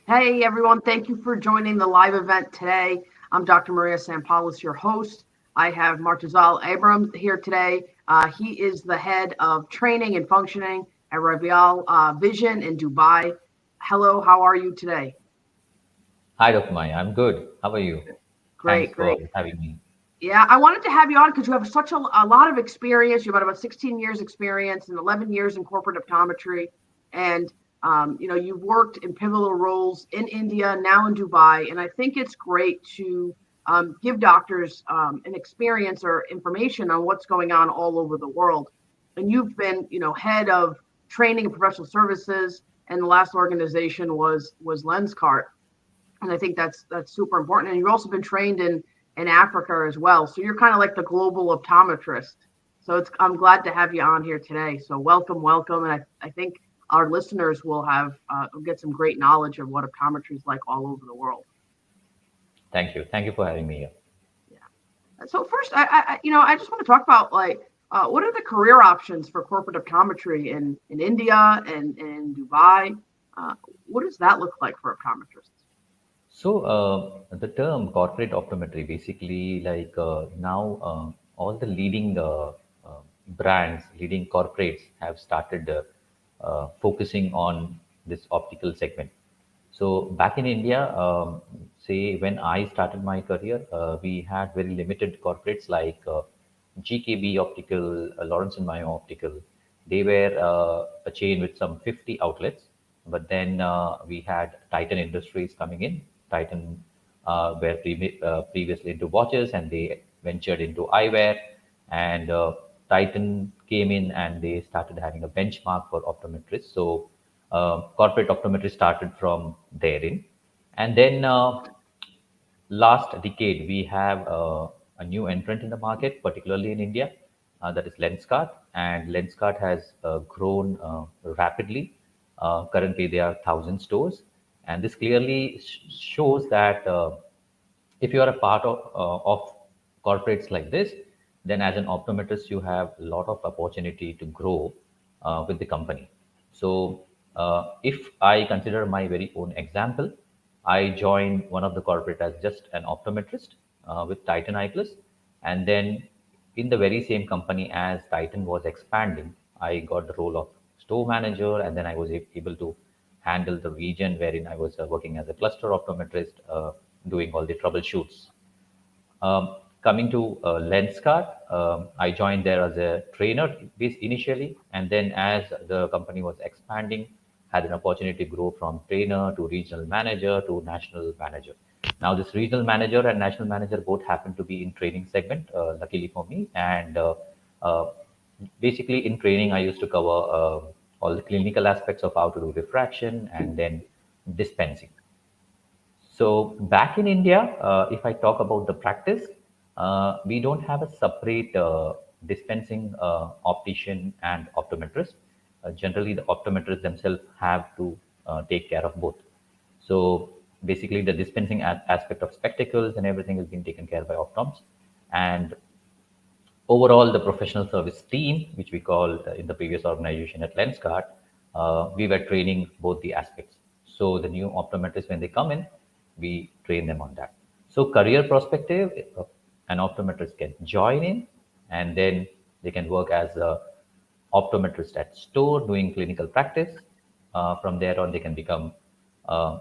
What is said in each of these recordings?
Hey everyone, thank you for joining the live event today. I'm Dr. Maria Sampoulos, your host. I have Murtuza Ebrahim here today. He is the head of training and functioning at Ravial Vision in Dubai. Hello, how are you today? Hi, Dr. Maya. I'm good. How are you? Thanks Great, for great. having me. Yeah, I wanted to have you on because you have such a lot of experience. You have about 16 years experience and 11 years in corporate optometry. And, you've worked in pivotal roles in India, now in Dubai. And I think it's great to give doctors an experience or information on what's going on all over the world. And you've been, head of training and professional services. And the last organization was LensCart, and I think that's super important. And you've also been trained in Africa as well, so you're kind of like the global optometrist. So I'm glad to have you on here today. So welcome, welcome, and I think our listeners will have get some great knowledge of what optometry is like all over the world. Thank you. Thank you for having me here. Yeah. So first, I just want to talk about like what are the career options for corporate optometry in India and in Dubai? What does that look like for optometrists? The term corporate optometry basically now all the leading brands, leading corporates have started focusing on this optical segment. So back in India, say when I started my career, we had very limited corporates like GKB Optical, Lawrence and Mayo Optical. They were a chain with some 50 outlets. But then we had Titan Industries coming in. Titan were previously into watches and they ventured into eyewear. And Titan came in and they started having a benchmark for optometrists. So corporate optometry started from therein. And then last decade, we have a new entrant in the market, particularly in India, that is Lenskart. And Lenskart has grown rapidly. Currently, there are 1,000 stores. And this clearly shows that if you are a part of corporates like this, then as an optometrist, you have a lot of opportunity to grow with the company. So if I consider my very own example, I joined one of the corporate as just an optometrist with Titan Eye Plus. And then in the very same company as Titan was expanding, I got the role of store manager, and then I was able to handle the region wherein I was working as a cluster optometrist, doing all the troubleshoots. Coming to Lenskart, I joined there as a trainer initially, and then as the company was expanding, had an opportunity to grow from trainer to regional manager to national manager. Now, this regional manager and national manager both happen to be in training segment, luckily for me, and uh, basically in training, I used to cover all the clinical aspects of how to do diffraction and then dispensing. So back in India, if I talk about the practice, we don't have a separate dispensing optician and optometrist. Generally, the optometrists themselves have to take care of both. So basically, the dispensing aspect of spectacles and everything is being taken care by optoms, and overall the professional service team, which we called in the previous organization at Lenscart, we were training both the aspects. So the new optometrists, when they come in, we train them on that. So career perspective, an optometrist can join in and then they can work as a optometrist at store doing clinical practice. From there on, they can become uh,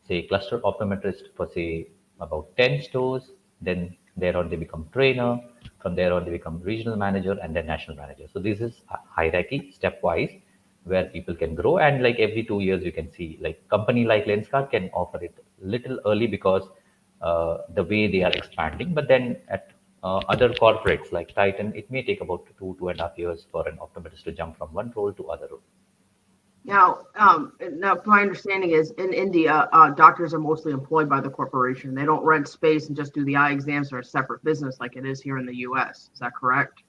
say cluster optometrist for say about 10 stores. Then there on they become trainer. From there on they become regional manager and then national manager. So this is a hierarchy stepwise where people can grow, and like every 2 years you can see like company like Lenskart can offer it little early because the way they are expanding. But then at other corporates like Titan, it may take about 2.5 years for an optometrist to jump from one role to other role. Now, my understanding is in India, doctors are mostly employed by the corporation. They don't rent space and just do the eye exams or a separate business like it is here in the U.S. Is that correct?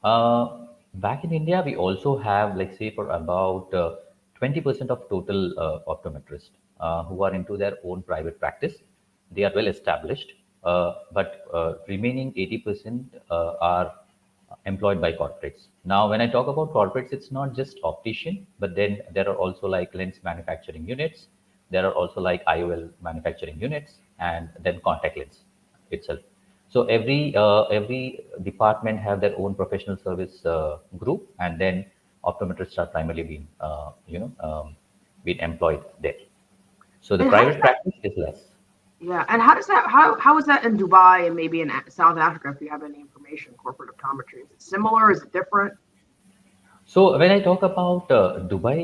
Back in India, we also have, like, say, for about 20% of total optometrists who are into their own private practice. They are well established, but remaining 80% are employed by corporates. Now, when I talk about corporates, it's not just optician, but then there are also like lens manufacturing units. There are also like IOL manufacturing units, and then contact lens itself. So every department have their own professional service group, and then optometrists are primarily being employed there. So the And how does private that? practice is less. Yeah, and how does that? How is that in Dubai and maybe in South Africa? If you have any information, corporate optometry, is it similar? Is it different? So when I talk about Dubai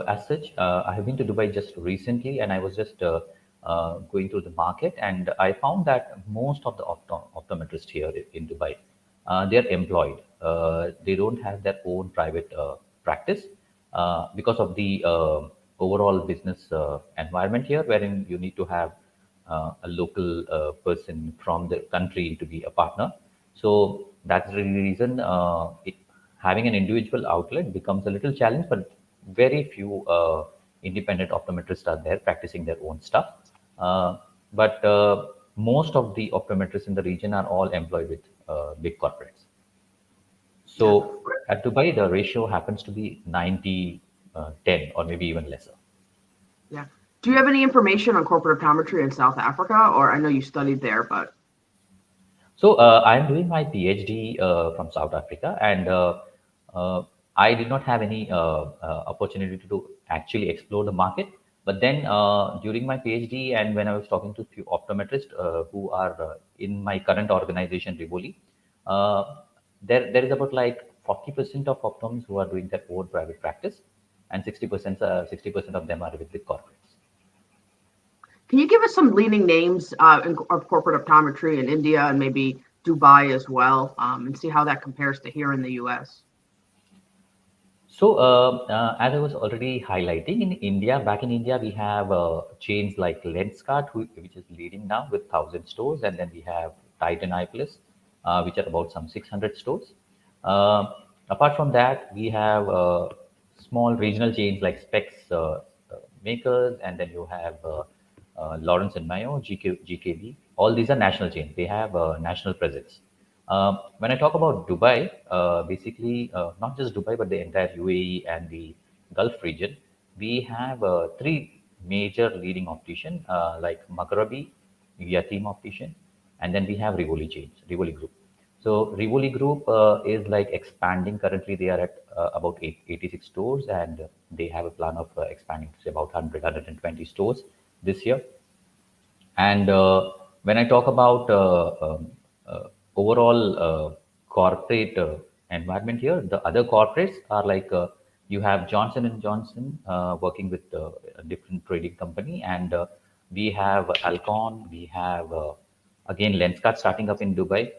as such, I have been to Dubai just recently, and I was just going through the market, and I found that most of the optometrists here in Dubai, they are employed. They don't have their own private practice because of the overall business environment here, wherein you need to have a local person from the country to be a partner. So that's the reason having an individual outlet becomes a little challenge, but very few independent optometrists are there practicing their own stuff. But most of the optometrists in the region are all employed with big corporates. Yeah, So at Dubai, the ratio happens to be 90 10 or maybe even lesser. yeah. Do you have any information on corporate optometry in South Africa? Or I know you studied there, but So I'm doing my PhD from South Africa, and uh, I did not have any opportunity to actually explore the market. But then during my PhD, and when I was talking to few optometrists who are in my current organization, Rivoli, uh, there is about like 40% of optoms who are doing their own private practice, and 60% of them are with the corporates. can you give us some leading names of corporate optometry in India and maybe Dubai as well, and see how that compares to here in the U.S.? So, as I was already highlighting, in India, back in India, we have chains like Lenskart, which is leading now with 1,000 stores, and then we have Titan Eye Plus, which are about some 600 stores. Uh, Apart from that, we have small regional chains like Specs Makers, and then you have Lawrence and Mayo, GKB. All these are national chains. They have national presence. When I talk about Dubai, basically not just Dubai, but the entire UAE and the Gulf region, we have three major leading optician like Maghrabi, Yatim optician, and then we have Rivoli chains, Rivoli Group. So Rivoli Group is like expanding. Currently, they are at about 86 stores, and they have a plan of expanding to say about 100, stores this year. And when I talk about overall corporate environment here, the other corporates are like you have Johnson and Johnson working with a different trading company, and we have Alcon, we have again Lenskart starting up in Dubai.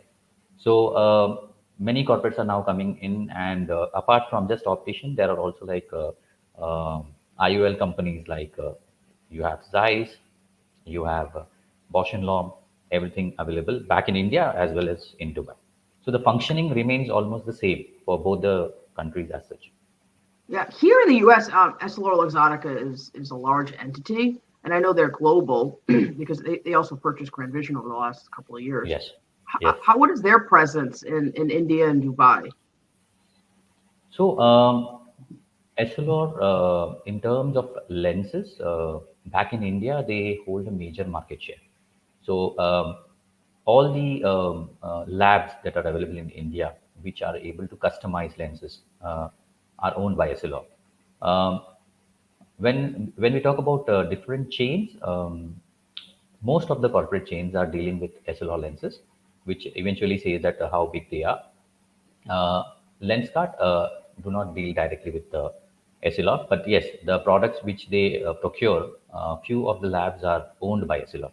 So many corporates are now coming in, and apart from just optician, there are also like IOL companies like you have Zeiss, you have Bosch and Lomb, everything available back in India as well as in Dubai. So the functioning remains almost the same for both the countries as such. Yeah, here in the U.S., EssilorLuxottica is a large entity, and I know they're global because they also purchased Grand Vision over the last couple of years. Yes, yes. What is their presence in India and Dubai? So Essilor, in terms of lenses, back in India, they hold a major market share. So all the labs that are available in India, which are able to customize lenses, are owned by Essilor. Um, when we talk about different chains, most of the corporate chains are dealing with SLR lenses, which eventually says that how big they are. Uh, Lenskart do not deal directly with the SLR, but yes, the products which they procure, few of the labs are owned by SLR.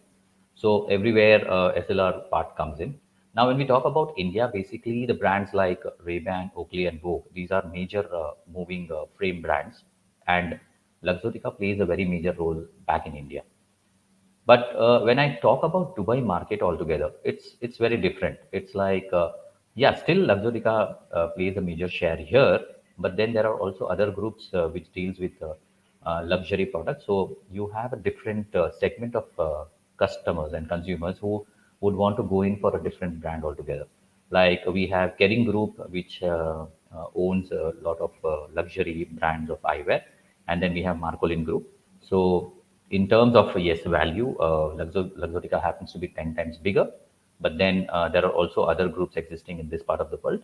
So everywhere SLR part comes in. Now, when we talk about India, basically the brands like Ray-Ban, Oakley, and Vogue, these are major moving frame brands, and Luxottica plays a very major role back in India. But when I talk about Dubai market altogether, it's very different. It's like yeah, still Luxottica plays a major share here, but then there are also other groups which deals with luxury products. So you have a different segment of customers and consumers who would want to go in for a different brand altogether. Like we have Kering Group, which owns a lot of luxury brands of eyewear, and then we have Marcolin Group. So In terms of yes value, Luxottica happens to be 10 times bigger, but then there are also other groups existing in this part of the world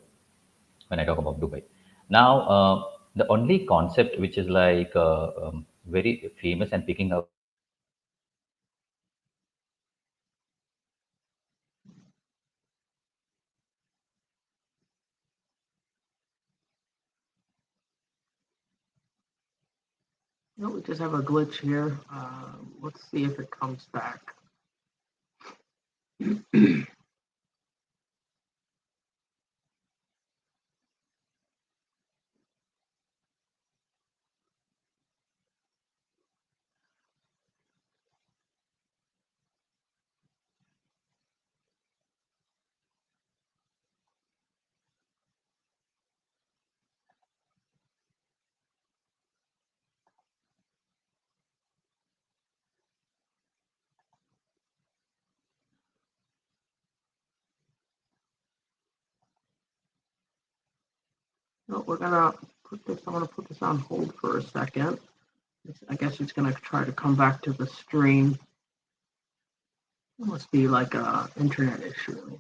when I talk about Dubai. Now, the only concept which is like very famous and picking up in Dubai is No, we just have a glitch here. Let's see if it comes back. No, we're gonna put this. I want to put this on hold for a second. I guess it's gonna try to come back to the stream. It must be like a internet issue.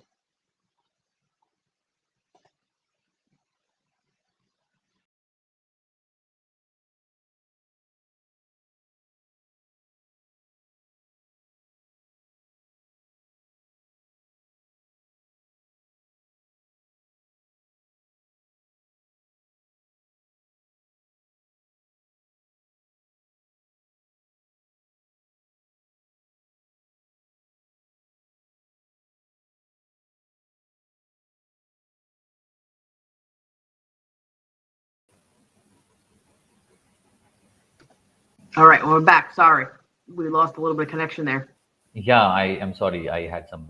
All right, well, we're back. Sorry, we lost a little bit of connection there. yeah. I am sorry. I had some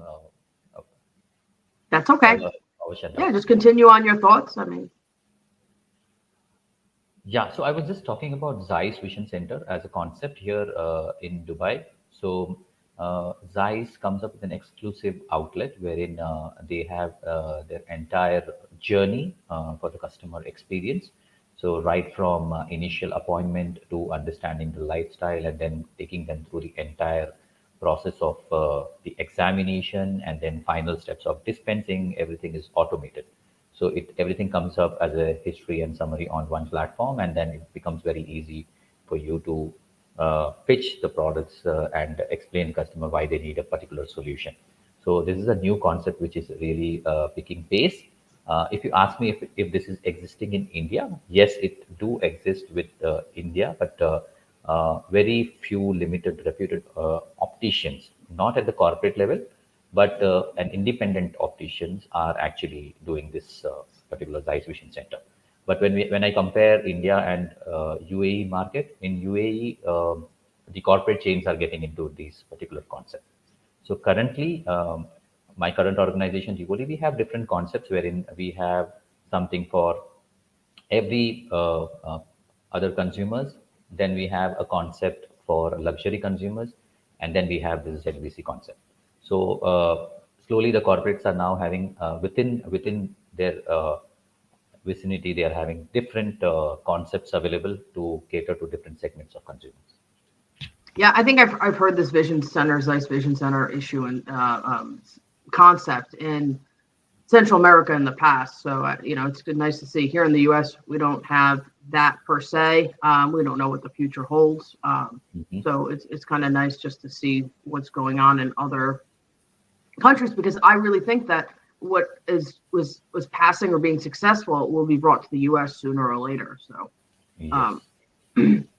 That's okay. power shutdown. Yeah, just continue on your thoughts. I mean, Yeah, so I was just talking about Zeiss Vision Center as a concept here in Dubai. So Zeiss comes up with an exclusive outlet wherein they have their entire journey for the customer experience. So right from initial appointment to understanding the lifestyle and then taking them through the entire process of the examination and then final steps of dispensing, everything is automated. So everything comes up as a history and summary on one platform, and then it becomes very easy for you to pitch the products and explain customer why they need a particular solution. So this is a new concept which is really picking pace. If you ask me if this is existing in India, yes, it do exist with India, but very few limited reputed opticians, not at the corporate level, but an independent opticians are actually doing this particular Zeiss Vision Center. But when I compare India and UAE market, in UAE, the corporate chains are getting into these particular concepts. So currently, my current organization, Tivoli, we have different concepts wherein we have something for every other consumers. Then we have a concept for luxury consumers, and then we have this ZVC concept. So slowly, the corporates are now having within their vicinity, they are having different concepts available to cater to different segments of consumers. yeah, I think I've heard this Vision Center, Zeiss Vision Center issue and concept in Central America in the past. So it's good, nice to see. Here in the U.S., we don't have that per se. We don't know what the future holds. Mhm. So it's kind of nice just to see what's going on in other countries, because I really think that what was passing or being successful will be brought to the U.S. sooner or later. So, Yes. um,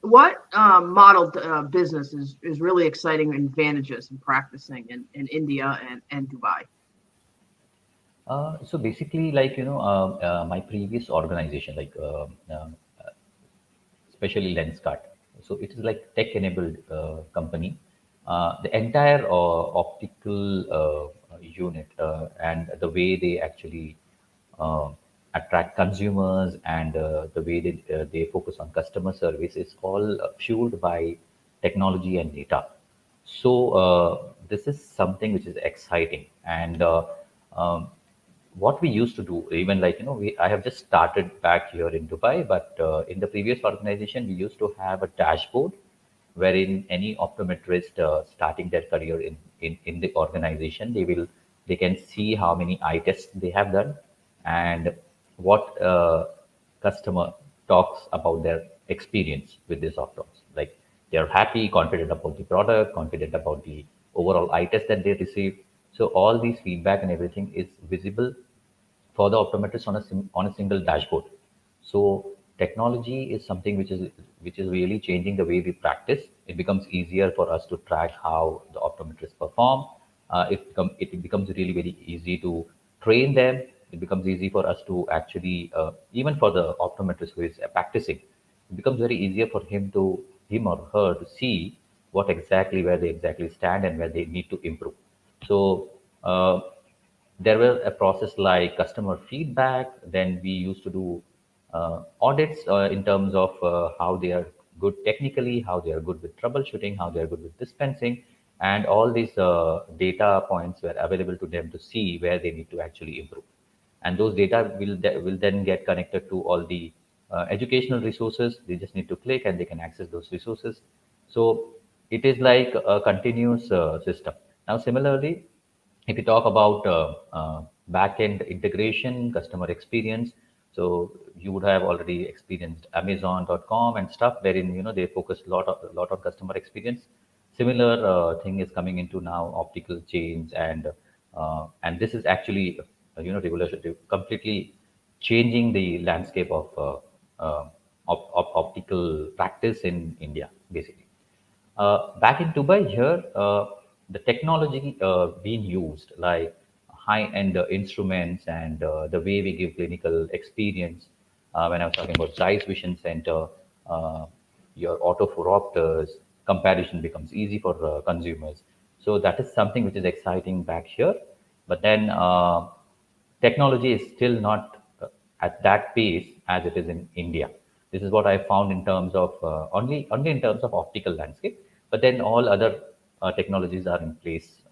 what model business is really exciting advantages in practicing in India and Dubai? So basically, like my previous organization, like especially Lenskart. So it is like tech-enabled company. The entire optical unit and the way they actually uh, attract consumers and the way they focus on customer service is all fueled by technology and data. So this is something which is exciting, and um, what we used to do, even like I have just started back here in Dubai, but in the previous organization we used to have a dashboard wherein any optometrist starting their career in the organization, they can see how many eye tests they have done and what customer talks about their experience with this optoms. Like they're happy, confident about the product, confident about the overall eye test that they receive. So all these feedback and everything is visible for the optometrist on on a single dashboard. So technology is something which is really changing the way we practice. It becomes easier for us to track how the optometrists perform. It becomes really very easy to train them. It becomes easy for us to actually even for the optometrist who is practicing. It becomes very easier for him or her to see what exactly where they exactly stand and where they need to improve. So there was a process like customer feedback. Then we used to do audits in terms of how they are good technically, how they are good with troubleshooting, how they are good with dispensing, and all these data points were available to them to see where they need to actually improve. And those data will then get connected to all the educational resources. They just need to click and they can access those resources. So it is like a continuous system. Now, similarly, if you talk about back-end integration, customer experience, so you would have already experienced Amazon.com and stuff, wherein they focus a lot on customer experience. Similar thing is coming into now optical chains, and this is actually revolutionary, completely changing the landscape of optical practice in India, basically. Back in Dubai here, the technology being used, like high-end instruments and the way we give clinical experience. When I was talking about Zeiss Vision Center, uh, your autophoropters, comparison becomes easy for consumers. So that is something which is exciting back here. But then technology is still not at that pace as it is in India. This is what I found in terms of only in terms of optical landscape, but then all other technologies are in place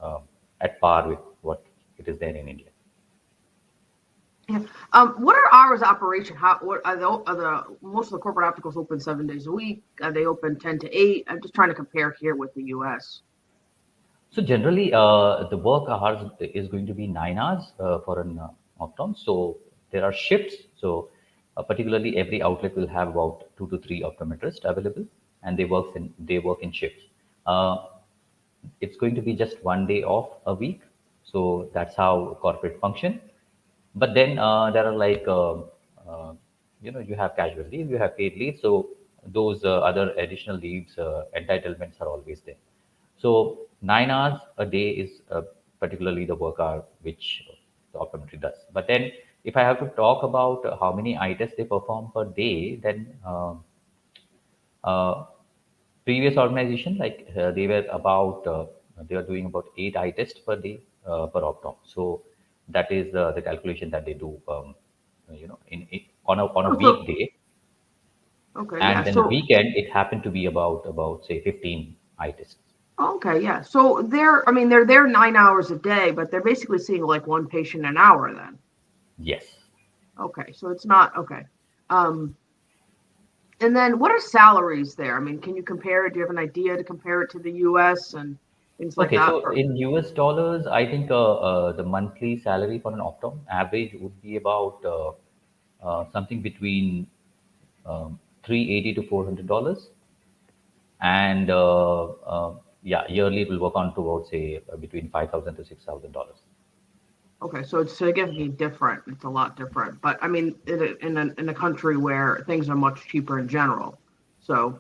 at par with what it is there in India. Yeah. What are hours of operation? How what are the most of the corporate opticals open 7 days a week? Are they open 10 to 8? I'm just trying to compare here with the U.S. So generally, the work hours is going to be 9 hours for an optom. So there are shifts. So particularly, every outlet will have about 2 to 3 optometrists available, and they work in shifts. Uh, it's going to be just 1 day off a week. So that's how corporate function. But then there are like uh, you have casual leave, you have paid leave. So those other additional leaves entitlements are always there. So 9 hours a day is particularly the work hour which the optometry does. But then if I have to talk about how many eye tests they perform per day, then uh, previous organization, like they were doing about 8 eye tests per day per optom. So that is the calculation that they do, on a Oh, so weekday, okay, yeah. and then the So weekend it happened to be about say 15 eye tests. okay, yeah. So I mean, they're there 9 hours a day, but they're basically seeing like one patient an hour then. Yes. Okay, so it's not okay. Um, and then what are salaries there? I mean, can you compare it? Do you have an idea to compare it to the U.S. and things like Okay, that? so in US dollars, I think the monthly salary for an optom average would be about something between 380 to $400, and yeah, yearly it will work on to about say between $5,000 to $6,000. Okay, so it's significantly different. It's a lot different, but I mean, in a country where things are much cheaper in general, so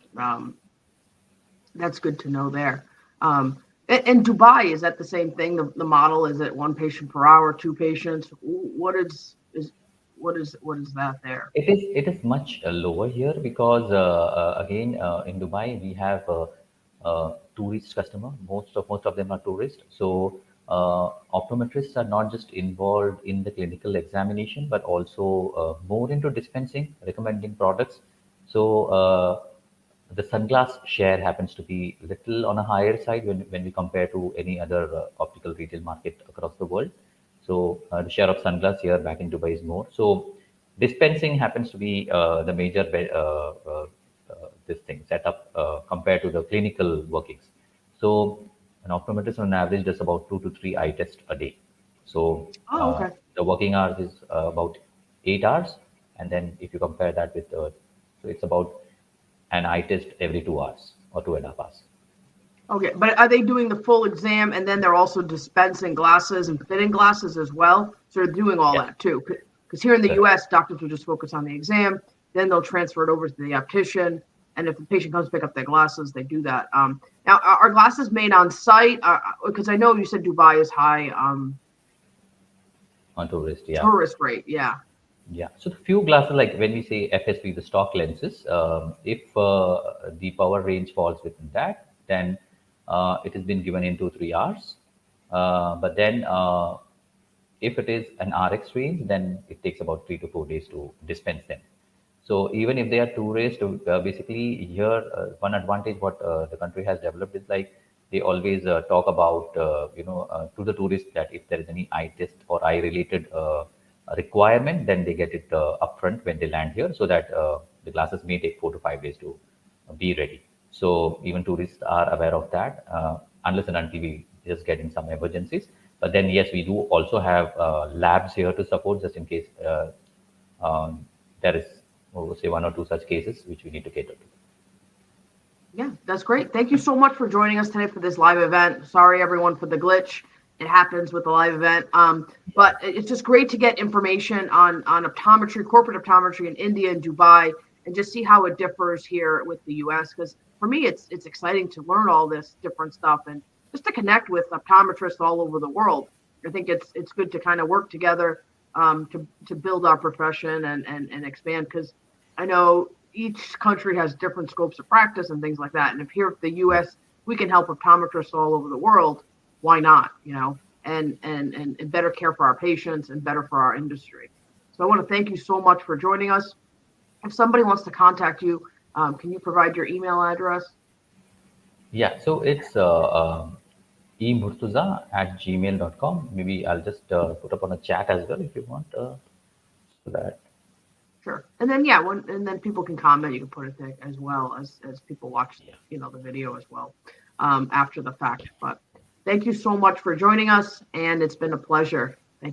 that's good to know there. In Dubai, is that the same thing? The model is it one patient per hour, two patients? What is that there? It is much lower here because again in Dubai we have tourist customer. Most of them are tourists. So optometrists are not just involved in the clinical examination, but also more into dispensing, recommending products. So the sunglass share happens to be little on a higher side when we compare to any other optical retail market across the world. So the share of sunglass here back in Dubai is more. So dispensing happens to be the major this thing set up compared to the clinical workings. So an optometrist on average does about 2 to 3 eye tests a day. So Oh, okay. the working hours is about 8 hours, and then if you compare that with so it's about an eye test every 2 hours or 2.5 hours. Okay, but are they doing the full exam and then they're also dispensing glasses and fitting glasses as well? So they're doing all Yes, that too. Because here in the correct. US, doctors will just focus on the exam, then they'll transfer it over to the optician. And if the patient comes to pick up their glasses, they do that. Now, are glasses made on site? Because I know you said Dubai is high On tourist, yeah. tourist rate. Yeah. Yeah. So the few glasses, like when we say FSV, the stock lenses, if the power range falls within that, then it has been given in 2 3 hours. But then if it is an RX range, then it takes about 3 to 4 days to dispense them. So even if they are tourists, basically here one advantage what the country has developed is like they always talk about to the tourists that if there is any eye test or eye related requirement, then they get it upfront when they land here, so that the glasses may take 4 to 5 days to be ready. So even tourists are aware of that, unless and until we just get in some emergencies. But then yes, we do also have labs here to support just in case there is, say, 1 or 2 such cases which we need to cater to. Yeah, that's great. Thank you so much for joining us today for this live event. Sorry, everyone, for the glitch. It happens with the live event. But it's just great to get information on optometry, corporate optometry in India and Dubai, and just see how it differs here with the US. Because for me, it's exciting to learn all this different stuff and just to connect with optometrists all over the world. I think it's good to kind of work together to build our profession and expand. Because I know each country has different scopes of practice and things like that. And if here at the Yeah. US we can help optometrists all over the world, why not? And better care for our patients and better for our industry. So I want to thank you so much for joining us. If somebody wants to contact you, can you provide your email address? Yeah, so it's emurtuza@gmail.com. Maybe I'll just put up on a chat as well if you want, so that. Sure. And then yeah, and then people can comment. You can put it there as well as people watch, Yeah. the video as well after the fact. But thank you so much for joining us, and it's been a pleasure.